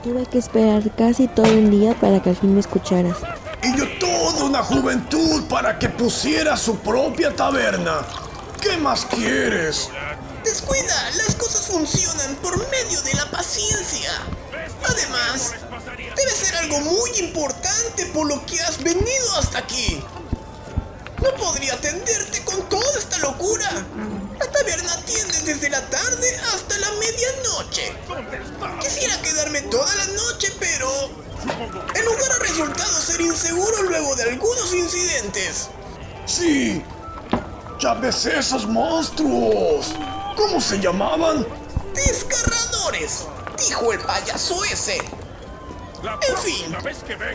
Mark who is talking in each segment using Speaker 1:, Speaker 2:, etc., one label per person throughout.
Speaker 1: Tuve que esperar casi todo un día para que al fin me escucharas.
Speaker 2: Y yo toda una juventud para que pusiera su propia taberna. ¿Qué más quieres?
Speaker 3: Descuida, las cosas funcionan por medio de la paciencia. Además, debe ser algo muy importante por lo que has venido hasta aquí. No podría atenderte con toda esta locura. La taberna atiende desde la tarde hasta la medianoche. Quisiera quedarme toda la noche, pero el lugar ha resultado ser inseguro luego de algunos incidentes.
Speaker 2: Sí, ya ves esos monstruos. ¿Cómo se llamaban?
Speaker 3: Desgarradores, dijo el payaso ese. En fin,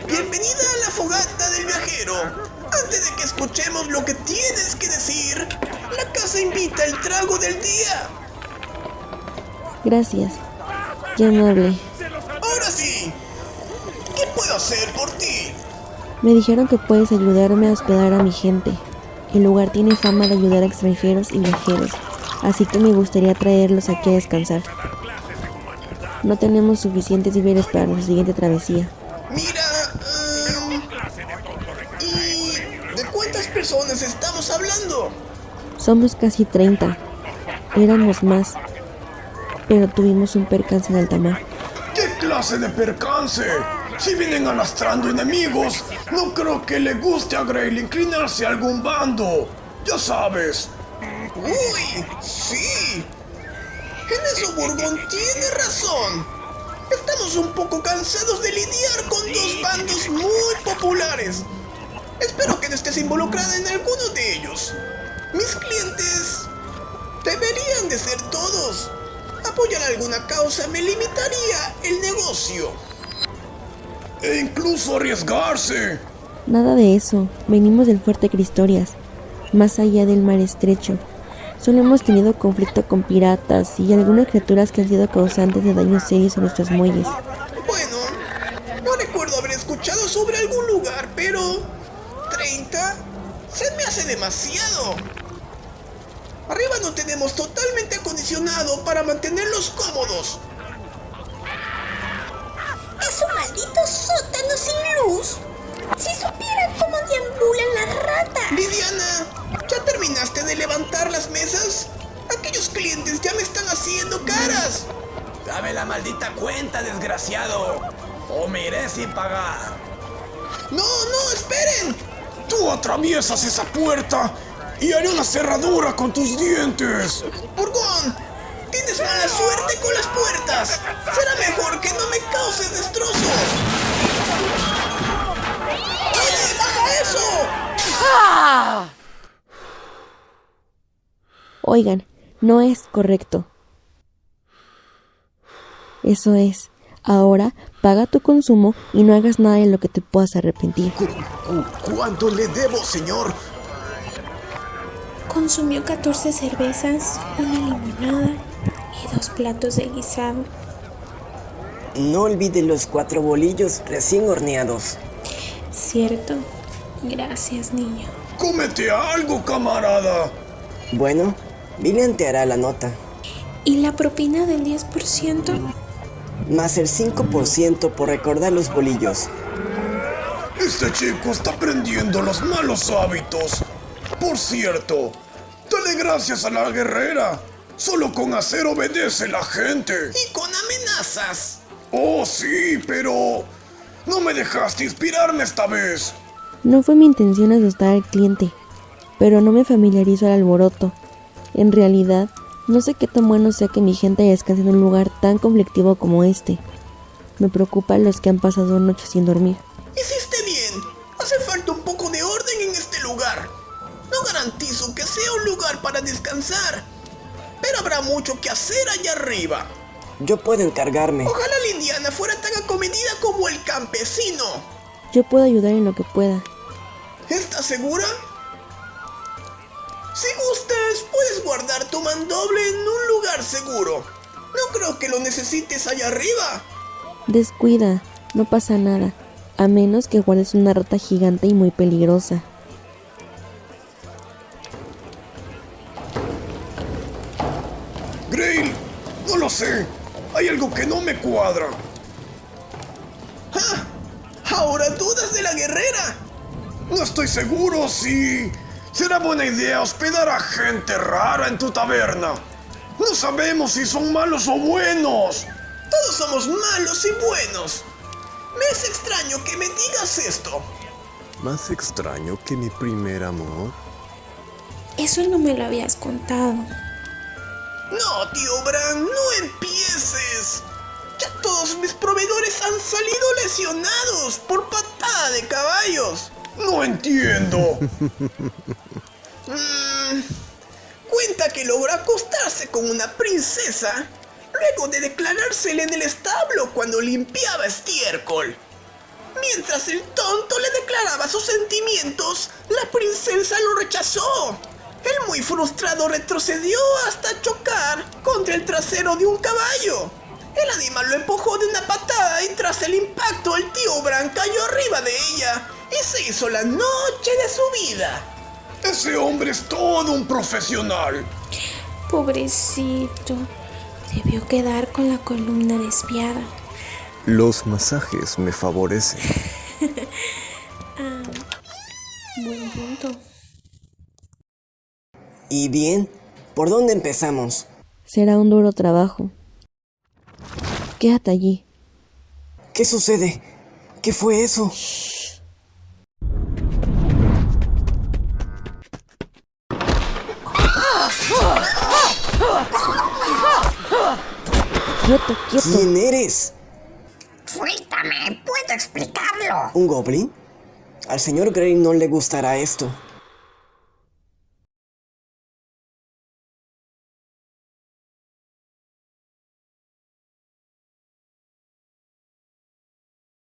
Speaker 3: bienvenida a la fogata del viajero. Antes de que escuchemos lo que tienes que decir, la casa invita el trago del día.
Speaker 1: Gracias. Qué amable.
Speaker 3: Ahora sí, ¿qué puedo hacer por ti?
Speaker 1: Me dijeron que puedes ayudarme a hospedar a mi gente. El lugar tiene fama de ayudar a extranjeros y viajeros, así que me gustaría traerlos aquí a descansar. No tenemos suficientes víveres para nuestra siguiente travesía.
Speaker 3: Mira, ¿y de cuántas personas estamos hablando?
Speaker 1: Somos casi 30. Éramos más, pero tuvimos un percance en alta mar.
Speaker 2: ¿Qué clase de percance? Si vienen arrastrando enemigos, no creo que le guste a Grail inclinarse a algún bando. Ya sabes.
Speaker 3: ¡Uy! ¡Sí! En eso Burgón tiene razón. Estamos un poco cansados de lidiar con dos bandos muy populares. Espero que no estés involucrada en alguno de ellos. Mis clientes deberían de ser todos. Apoyar alguna causa me limitaría el negocio.
Speaker 2: E incluso arriesgarse.
Speaker 1: Nada de eso. Venimos del fuerte Cristorias, más allá del mar estrecho. Solo hemos tenido conflicto con piratas y algunas criaturas que han sido causantes de daños serios a nuestros muelles.
Speaker 3: Bueno, no recuerdo haber escuchado sobre algún lugar, pero 30 se me hace demasiado. Arriba no tenemos totalmente acondicionado para mantenerlos cómodos.
Speaker 4: ¡Es un maldito sótano sin luz! ¡Si supieran cómo deambulan las ratas!
Speaker 3: Lidiana, ¿ya terminaste de levantar las mesas? Aquellos clientes ya me están haciendo caras.
Speaker 5: Dame la maldita cuenta, desgraciado, o me iré sin pagar.
Speaker 3: No, esperen.
Speaker 2: Tú atraviesas esa puerta y haré una cerradura con tus dientes.
Speaker 3: Burgón, tienes mala suerte con las puertas. Será mejor que no me causes destrozos. ¡Oye, baja eso!
Speaker 1: Oigan, no es correcto. Eso es. Ahora paga tu consumo y no hagas nada de lo que te puedas arrepentir.
Speaker 3: ¿Cuánto le debo, señor?
Speaker 6: Consumió 14 cervezas, una limonada y 2 platos de guisado.
Speaker 7: No olvide los 4 bolillos recién horneados.
Speaker 6: Cierto. Gracias, niño.
Speaker 2: ¡Cómete algo, camarada!
Speaker 7: Bueno, Vivian te hará la nota.
Speaker 6: ¿Y la propina del 10%?
Speaker 7: Más el 5% por recordar los bolillos.
Speaker 2: Este chico está aprendiendo los malos hábitos. Por cierto, dale gracias a la guerrera. Solo con hacer obedece la gente.
Speaker 3: Y con amenazas.
Speaker 2: Oh, sí, pero no me dejaste inspirarme esta vez.
Speaker 1: No fue mi intención asustar al cliente, pero no me familiarizo al alboroto. En realidad, no sé qué tan bueno sea que mi gente descanse en un lugar tan conflictivo como este. Me preocupan los que han pasado noches sin dormir.
Speaker 3: Hiciste bien. Hace falta un poco de orden en este lugar. No garantizo que sea un lugar para descansar, pero habrá mucho que hacer allá arriba.
Speaker 7: Yo puedo encargarme.
Speaker 3: Ojalá la indiana fuera tan acomedida como el campesino.
Speaker 1: Yo puedo ayudar en lo que pueda.
Speaker 3: ¿Estás segura? Si gustas, puedes guardar tu mandoble en un lugar seguro. No creo que lo necesites allá arriba.
Speaker 1: Descuida, no pasa nada, a menos que guardes una rata gigante y muy peligrosa.
Speaker 2: Grail, no lo sé. Hay algo que no me cuadra.
Speaker 3: ¿Ahora dudas de la guerrera?
Speaker 2: No estoy seguro si será buena idea hospedar a gente rara en tu taberna. No sabemos si son malos o buenos.
Speaker 3: Todos somos malos y buenos. Me es extraño que me digas esto.
Speaker 2: Más extraño que mi primer amor.
Speaker 6: Eso no me lo habías contado.
Speaker 3: No, tío Bran, no empieces. Ya todos mis proveedores han salido lesionados por patada de caballos.
Speaker 2: No entiendo.
Speaker 3: Cuenta que logró acostarse con una princesa luego de declarársele en el establo cuando limpiaba estiércol. Mientras el tonto le declaraba sus sentimientos, la princesa lo rechazó. Él, muy frustrado, retrocedió hasta chocar contra el trasero de un caballo. El animal lo empujó de una patada y tras el impacto el tío Bran cayó arriba de ella y se hizo la noche de su vida.
Speaker 2: Ese hombre es todo un profesional.
Speaker 6: Pobrecito. Debió quedar con la columna desviada.
Speaker 2: Los masajes me favorecen.
Speaker 6: Buen punto.
Speaker 7: ¿Y bien? ¿Por dónde empezamos?
Speaker 1: Será un duro trabajo. Quédate allí.
Speaker 7: ¿Qué sucede? ¿Qué fue eso?
Speaker 1: Quieto, quieto.
Speaker 7: ¿Quién eres?
Speaker 4: Suéltame, puedo explicarlo.
Speaker 7: ¿Un goblin? Al señor Grey no le gustará esto.